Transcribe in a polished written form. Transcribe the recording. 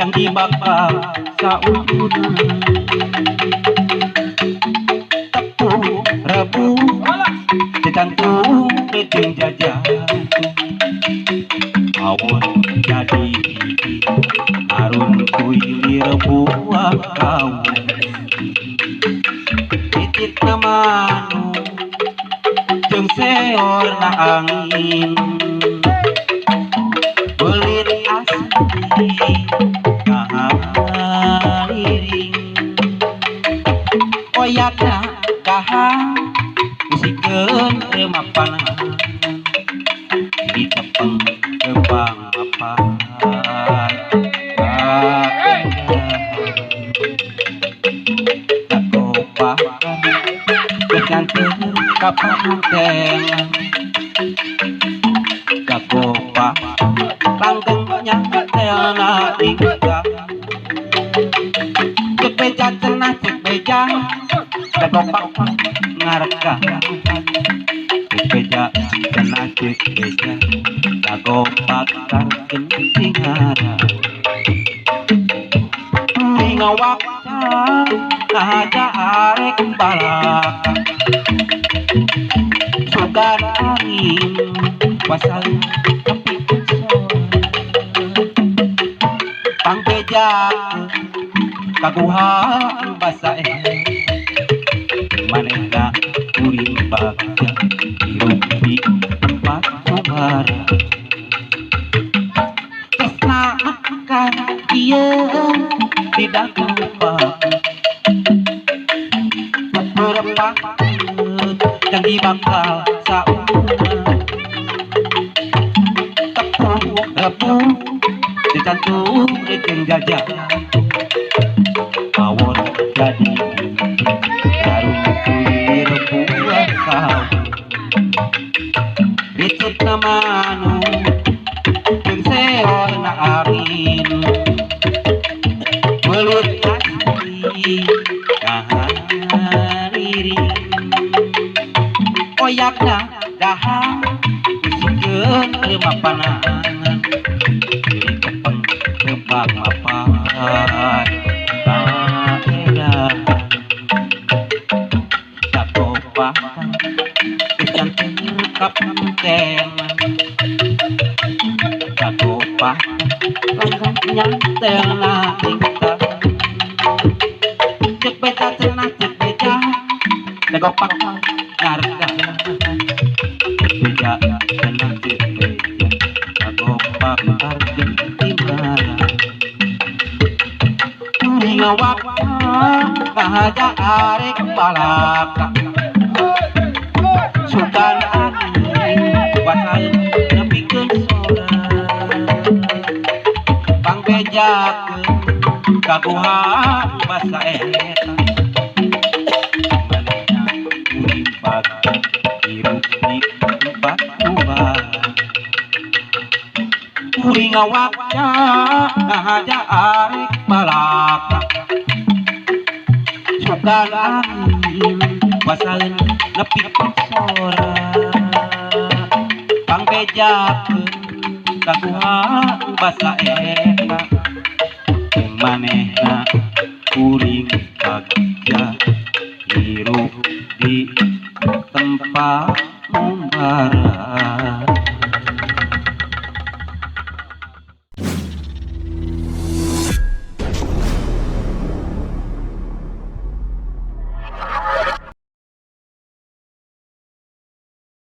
janji bakal sauna tepung rebu ditantung rejeng jajah awon jadi arun kuilir buah kau titit namanu jeung seor na angin belit asli kahaliring oyakna kahang musikeun remapan di tepeng tebang apa kapanten kakopa langgeng nyantelna tinggal cek beja cenah cek beja kakopa ngareka cek beja cenah cek beja kakopa karken tingara ngawak aja arek balak sugar angin pasal pangkejak kaguhan basa manehna kuring bagja hirup di tempat kubar tresna akan ieu tidak lupa berapa janji bakal sauna tepung rebu dicantum rejeng gajah awon jadi harum kuilir buah kau ricit namanu jeung seor na angin belit asli kahaliring oyakna dahang musikeun remapanangan diri tepeng tebak mapan kaedah sakopahan kecanten kapanten sakopahan langgeng nyantelna tingkah cek beja cenah cek beja kakopa ngareka beja cenah cek beja kakopa karken timara ngawak kahaja arek balaka sugan angin pasal nepikeun sora pangbejakeun kaguhan basa eta manehna kuring bagja hirup di tempat kubar kuring ngawakna kahaja arek balaka sugan angin pasalin nepikeun sora pangbejakeun kaguhan basa eta manehna kuring bagja hirup di tempat membara